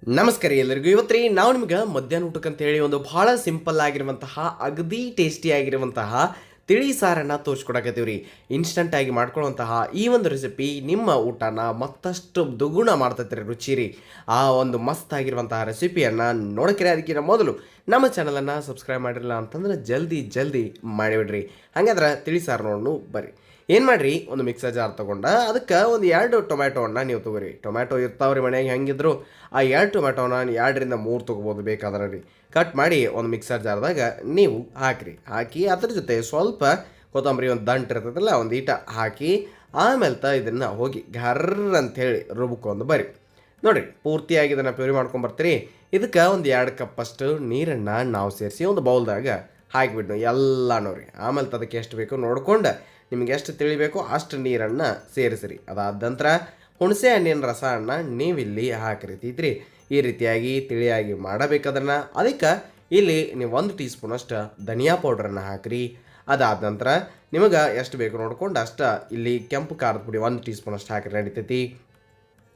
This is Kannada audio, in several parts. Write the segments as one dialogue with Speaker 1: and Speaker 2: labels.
Speaker 1: ನಮಸ್ಕಾರ ಎಲ್ಲರಿಗೂ. ಇವತ್ತು ನಾವು ನಿಮ್ಗೆ ಮಧ್ಯಾಹ್ನ ಊಟಕ್ಕೆ ಅಂತೇಳಿ ಒಂದು ಭಾಳ ಸಿಂಪಲ್ ಆಗಿರುವಂತಹ ಅಗದಿ ಟೇಸ್ಟಿ ಆಗಿರುವಂತಹ ತಿಳಿ ಸಾರನ್ನು ತೋರಿಸ್ಕೊಡಕತ್ತೀವಿ ರೀ. ಇನ್ಸ್ಟಂಟಾಗಿ ಮಾಡ್ಕೊಳ್ಳುವಂತಹ ಈ ಒಂದು ರೆಸಿಪಿ ನಿಮ್ಮ ಊಟನ ಮತ್ತಷ್ಟು ದುಗುಣ ಮಾಡ್ತೈತೆ ರೀ, ರುಚಿ ರೀ. ಆ ಒಂದು ಮಸ್ತ್ ಆಗಿರುವಂತಹ ರೆಸಿಪಿಯನ್ನು ನೋಡೋಕೆ ಅದಕ್ಕಿಂತ ಮೊದಲು ನಮ್ಮ ಚಾನಲನ್ನು ಸಬ್ಸ್ಕ್ರೈಬ್ ಮಾಡಿರಲಿಲ್ಲ ಅಂತಂದ್ರೆ ಜಲ್ದಿ ಮಾಡಿಬಿಡ್ರಿ. ಹಾಗಾದ್ರೆ ತಿಳಿ ಸಾರು ನೋಡೋಣ ಬರ್ರಿ. ಏನು ಮಾಡಿರಿ, ಒಂದು ಮಿಕ್ಸರ್ ಜಾರ್ ತೊಗೊಂಡು ಅದಕ್ಕೆ ಒಂದು 2 ಟೊಮ್ಯಾಟೋವನ್ನು ನೀವು ತೊಗೊರಿ. ಟೊಮ್ಯಾಟೊ ಇರ್ತಾವ್ರಿ ಮನೆಯಾಗ, ಹೆಂಗಿದ್ರು ಆ 2 ಟೊಮ್ಯಾಟೋನ 2ರಿಂದ 3 ತೊಗೋಬೋದು ಬೇಕಾದ್ರೆ ರೀ. ಕಟ್ ಮಾಡಿ ಒಂದು ಮಿಕ್ಸರ್ ಜಾರ್ದಾಗ ನೀವು ಹಾಕಿ ಅದ್ರ ಜೊತೆ ಸ್ವಲ್ಪ ಕೊತ್ತಂಬರಿ ಒಂದು ದಂಟು ಇರ್ತದಲ್ಲ ಒಂದು ಈಟ ಹಾಕಿ ಆಮೇಲೆ ಇದನ್ನು ಹೋಗಿ ಘರ್ರ ಅಂಥೇಳಿ ರುಬ್ಕೊಂಡು ಬರ್ರಿ. ನೋಡಿರಿ, ಪೂರ್ತಿಯಾಗಿ ಇದನ್ನು ಪ್ಯೂರಿ ಮಾಡ್ಕೊಂಬರ್ತೀರಿ. ಇದಕ್ಕೆ ಒಂದು 2 ಕಪ್ಪಷ್ಟು ನೀರನ್ನು ನಾವು ಸೇರಿಸಿ ಒಂದು ಬೌಲ್ದಾಗ ಹಾಕಿಬಿಡ್ನು ಎಲ್ಲ ನೋಡ್ರಿ. ಆಮೇಲೆ ಅದಕ್ಕೆ ಎಷ್ಟು ಬೇಕೋ ನೋಡ್ಕೊಂಡು ನಿಮ್ಗೆ ಎಷ್ಟು ತಿಳಿಬೇಕೋ ಅಷ್ಟು ನೀರನ್ನು ಸೇರಿಸ್ರಿ. ಅದಾದ ನಂತರ ಹುಣಸೆ ಹಣ್ಣಿನ ರಸವನ್ನು ನೀವಿಲ್ಲಿ ಹಾಕಿರ್ತಿದ್ರಿ. ಈ ರೀತಿಯಾಗಿ ತಿಳಿಯಾಗಿ ಮಾಡಬೇಕದನ್ನು. ಅದಕ್ಕೆ ಇಲ್ಲಿ ನೀವು 1 ಟೀ ಸ್ಪೂನಷ್ಟು ಧನಿಯಾ ಪೌಡ್ರನ್ನು ಹಾಕಿರಿ. ಅದಾದ ನಂತರ ನಿಮಗೆ ಎಷ್ಟು ಬೇಕು ನೋಡ್ಕೊಂಡು ಅಷ್ಟು ಇಲ್ಲಿ ಕೆಂಪು ಖಾರದ ಪುಡಿ 1 ಟೀ ಸ್ಪೂನಷ್ಟು ಹಾಕಿ ನಡಿತೈತಿ.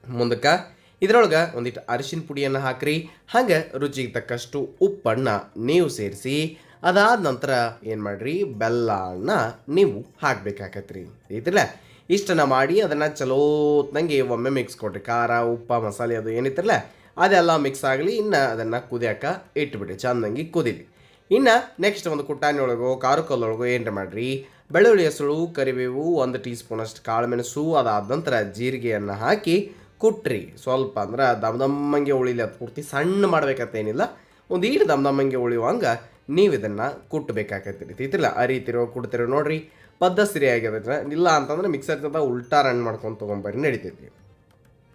Speaker 1: ಮುಂದಕ್ಕೆ ಇದರೊಳಗೆ ಒಂದಿಟ್ಟು ಅರಿಶಿನ ಪುಡಿಯನ್ನು ಹಾಕಿರಿ. ಹಾಗೆ ರುಚಿಗೆ ತಕ್ಕಷ್ಟು ಉಪ್ಪನ್ನು ನೀವು ಸೇರಿಸಿ ಅದಾದ ನಂತರ ಏನು ಮಾಡಿರಿ, ಬೆಲ್ಲನ ನೀವು ಹಾಕಬೇಕಾಕತ್ರಿ. ಐತಿಲ್ಲ, ಇಷ್ಟನ್ನು ಮಾಡಿ ಅದನ್ನು ಚಲೋತ್ನಂಗೆ ಒಮ್ಮೆ ಮಿಕ್ಸ್ ಕೊಡ್ರಿ. ಖಾರ ಉಪ್ಪು ಮಸಾಲೆ ಅದು ಏನಿತ್ತಿರಲ್ಲ ಅದೆಲ್ಲ ಮಿಕ್ಸ್ ಆಗಲಿ. ಇನ್ನು ಅದನ್ನು ಕುದಿಯೋಕೆ ಇಟ್ಬಿಡ್ರಿ, ಚೆಂದಂಗೆ ಕುದೀಲಿ. ಇನ್ನು ನೆಕ್ಸ್ಟ್ ಒಂದು ಕುಟ್ಟಾಣಿ ಒಳಗೋ ಕಲ್ಲೊಳಗೋ ಏನ್ರಿ ಮಾಡಿರಿ, ಬೆಳ್ಳುಳ್ಳಿ ಹೆಸರು ಕರಿಬೇವು 1 ಟೀ ಸ್ಪೂನಷ್ಟು ಕಾಳುಮೆಣಸು ಅದಾದ ನಂತರ ಜೀರಿಗೆಯನ್ನು ಹಾಕಿ ಕುಟ್ರಿ. ಸ್ವಲ್ಪ ಅಂದ್ರೆ ದಮ್ಮಂಗೆ ಉಳಿಲಿ, ಅದು ಪೂರ್ತಿ ಸಣ್ಣ ಮಾಡ್ಬೇಕಂತೇನಿಲ್ಲ, ಒಂದು ಈಡು ದಮ್ಮಂಗೆ ಉಳಿಯುವಂಗೆ ನೀವು ಇದನ್ನು ಕುಟ್ಟಬೇಕಾಕತ್ತೀರಿ. ತಿಲ್ಲ ಆ ರೀತಿರೋ ಕುಡ್ತಿರೋ ನೋಡ್ರಿ, ಪದ್ಧತಿ ಆಗ್ಯದ. ಇಲ್ಲ ಅಂತಂದ್ರೆ ಮಿಕ್ಸರ್ ಜೊತೆ ಉಲ್ಟಾ ರನ್ ಮಾಡ್ಕೊಂಡು ತೊಗೊಂಬರ್ರಿ, ನಡಿತೈತಿ.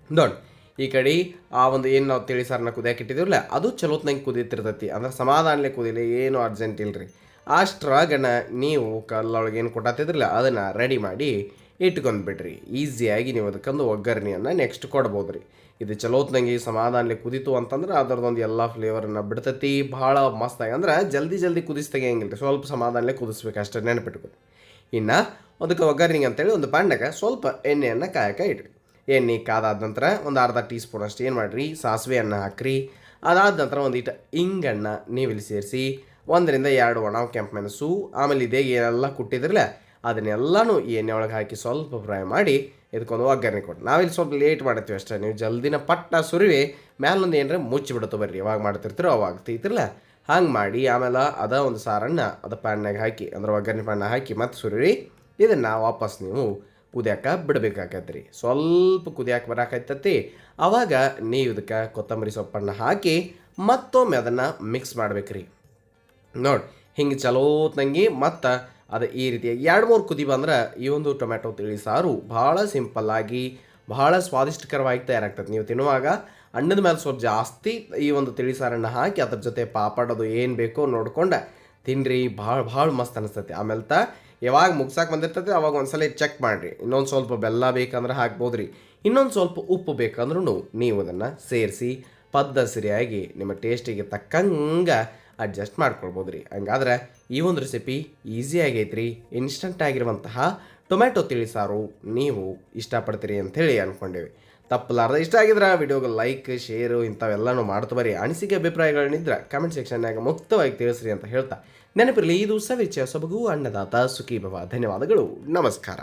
Speaker 1: ನೋಡಿ, ಈ ಕಡೆ ಆ ಒಂದು ಏನು ನಾವು ತಿಳಿ ಸಾರನ್ನ ಕುದಿಯಕ್ಕೆ ಇಟ್ಟಿದ್ದೀವಲ್ಲ ಅದು ಚಲೋತ್ನಂಗೆ ಕುದೀತಿರ್ತೈತಿ. ಅಂದ್ರೆ ಸಮಾಧಾನಲೇ ಕುದಿಲಿ, ಏನು ಅರ್ಜೆಂಟ್ ಇಲ್ಲರಿ. ಅಷ್ಟ್ರಾಗನ ನೀವು ಕಲ್ಲೊಳಗೆ ಏನು ಕೊಟ್ಟಾತಿದ್ರಲ್ಲ ಅದನ್ನು ರೆಡಿ ಮಾಡಿ ಇಟ್ಕೊಂಡ್ಬಿಡ್ರಿ. ಈಸಿಯಾಗಿ ನೀವು ಅದಕ್ಕೊಂದು ಒಗ್ಗರಣೆಯನ್ನು ನೆಕ್ಸ್ಟ್ ಕೊಡ್ಬೋದು ರೀ. ಇದು ಚಲೋತ್ನಂಗೆ ಸಮಾಧಾನಲೆ ಕುದೀತು ಅಂತಂದ್ರೆ ಅದರದೊಂದು ಎಲ್ಲ ಫ್ಲೇವರನ್ನು ಬಿಡ್ತೈತಿ. ಭಾಳ ಮಸ್ತಾಗಿ ಅಂದ್ರೆ ಜಲ್ದಿ ಕುದಿಸಿ ತೆಗಿಯಂಗಿಲ್ಲ ರೀ, ಸ್ವಲ್ಪ ಸಮಾಧಾನಲೆ ಕುದಿಸ್ಬೇಕು ಅಷ್ಟೇ, ನೆನಪಿಟ್ಕೊಂಡು. ಇನ್ನು ಅದಕ್ಕೆ ಒಗ್ಗರಣೆಗೆ ಅಂತೇಳಿ ಒಂದು ಪಾಂಡಾಗ ಸ್ವಲ್ಪ ಎಣ್ಣೆಯನ್ನು ಕಾಯಕ್ಕೆ ಇಡ್ರಿ. ಎಣ್ಣೆ ಕಾದಾದ ನಂತರ ಒಂದು ಅರ್ಧ ಟೀ ಸ್ಪೂನ್ ಅಷ್ಟು ಏನು ಮಾಡಿರಿ, ಸಾಸಿವೆಯನ್ನು ಹಾಕ್ರಿ. ಅದಾದ ನಂತರ ಒಂದಿಟ್ಟು ಇಂಗನ್ನು ನೀವು ಇಲ್ಲಿ ಸೇರಿಸಿ 1 ರಿಂದ 2 ಒಣ ಕೆಂಪು ಮೆಣಸು ಆಮೇಲೆ ಇದೇ ಏನೆಲ್ಲ ಕುಟ್ಟಿದ್ರಲ್ಲ ಅದನ್ನೆಲ್ಲನೂ ಈ ಎಣ್ಣೆ ಒಳಗೆ ಹಾಕಿ ಸ್ವಲ್ಪ ಫ್ರೈ ಮಾಡಿ ಇದಕ್ಕೊಂದು ಒಗ್ಗರಣೆ ಕೊಟ್ಟು. ನಾವಿಲ್ಲಿ ಸ್ವಲ್ಪ ಲೇಟ್ ಮಾಡ್ತೀವಿ ಅಷ್ಟೇ. ನೀವು ಜಲ್ದಿನ ಪಟ್ಟ ಸುರಿವಿ ಮ್ಯಾಲೊಂದು ಏನರ ಮುಚ್ಚಿಬಿಡುತ್ತೆ ಬರ್ರಿ. ಯಾವಾಗ ಮಾಡ್ತಿರ್ತೀರೋ ಅವಾಗ ತೆಗಿತಿರಲ್ಲ ಹಂಗೆ ಮಾಡಿ ಆಮೇಲೆ ಅದ ಒಂದು ಸಾರನ್ನು ಅದು ಪ್ಯಾನ್ನಾಗ ಹಾಕಿ ಅಂದ್ರೆ ಒಗ್ಗರಣೆ ಪ್ಯಾನ್ನ ಹಾಕಿ ಮತ್ತೆ ಸುರಿರಿ. ಇದನ್ನು ವಾಪಸ್ ನೀವು ಕುದಿಯಾಕ ಬಿಡಬೇಕಾಗತ್ತೆ ರೀ. ಸ್ವಲ್ಪ ಕುದಿಯಾಕೆ ಬರಾಕೈತತಿ. ಆವಾಗ ನೀವು ಇದಕ್ಕೆ ಕೊತ್ತಂಬರಿ ಸೊಪ್ಪನ್ನು ಹಾಕಿ ಮತ್ತೊಮ್ಮೆ ಅದನ್ನು ಮಿಕ್ಸ್ ಮಾಡ್ಬೇಕ್ರಿ. ನೋಡಿ, ಹಿಂಗೆ ಚಲೋತ್ನಂಗೆ ಮತ್ತು ಅದು ಈ ರೀತಿ 2-3 ಕುದಿ ಬಂದ್ರೆ ಈ ಒಂದು ಟೊಮ್ಯಾಟೊ ತಿಳಿ ಸಾರು ಭಾಳ ಸಿಂಪಲ್ಲಾಗಿ ಭಾಳ ಸ್ವಾದಿಷ್ಟಕರವಾಗಿ ತಯಾರಾಗ್ತದೆ. ನೀವು ತಿನ್ನುವಾಗ ಅನ್ನದ ಮೇಲೆ ಸ್ವಲ್ಪ ಜಾಸ್ತಿ ಈ ಒಂದು ತಿಳಿ ಸಾರನ್ನು ಹಾಕಿ ಅದ್ರ ಜೊತೆ ಪಾಪಡೋದು ಏನು ಬೇಕೋ ನೋಡ್ಕೊಂಡು ತಿನ್ನಿರಿ. ಭಾಳ ಮಸ್ತ್ ಅನಿಸ್ತೈತಿ. ಆಮೇಲೆ ಯಾವಾಗ ಮುಗ್ಸಕ್ಕೆ ಬಂದಿರ್ತೈತಿ ಅವಾಗ ಒಂದ್ಸಲ ಚೆಕ್ ಮಾಡಿರಿ. ಇನ್ನೊಂದು ಸ್ವಲ್ಪ ಬೆಲ್ಲ ಬೇಕಂದ್ರೆ ಹಾಕ್ಬೋದು ರೀ. ಇನ್ನೊಂದು ಸ್ವಲ್ಪ ಉಪ್ಪು ಬೇಕಂದ್ರೂ ನೀವು ಅದನ್ನು ಸೇರಿಸಿ ಪದ್ಧತಿಯಾಗಿ ನಿಮ್ಮ ಟೇಸ್ಟಿಗೆ ತಕ್ಕಂಗೆ ಅಡ್ಜಸ್ಟ್ ಮಾಡ್ಕೊಳ್ಬೋದು ರೀ. ಹಂಗಾದ್ರೆ ಈ ಒಂದು ರೆಸಿಪಿ ಈಸಿ ಆಗೈತ್ರಿ. ಇನ್ಸ್ಟಂಟ್ ಆಗಿರುವಂತಹ ಟೊಮ್ಯಾಟೊ ತಿಳಿ ಸಾರು ನೀವು ಇಷ್ಟಪಡ್ತೀರಿ ಅಂಥೇಳಿ ಅಂದ್ಕೊಂಡೇವಿ. ತಪ್ಪಲಾರ್ದ ಇಷ್ಟ ಆಗಿದ್ರೆ ವಿಡಿಯೋಗೆ ಲೈಕ್ ಶೇರು ಇಂಥವೆಲ್ಲನೂ ಮಾಡ್ತಾ ಬರ್ರಿ. ಅನಿಸಿಕೆ ಅಭಿಪ್ರಾಯಗಳನ್ನಿದ್ರೆ ಕಮೆಂಟ್ ಸೆಕ್ಷನ್ನಾಗ ಮುಕ್ತವಾಗಿ ತಿಳಿಸ್ರಿ ಅಂತ ಹೇಳ್ತಾ ನೆನಪಿರಲಿ, ಇದು ಸವಿಚ್ಯ ಸೊಬಗು ಅನ್ನದಾತ ಸುಖೀ ಭವ. ಧನ್ಯವಾದಗಳು, ನಮಸ್ಕಾರ.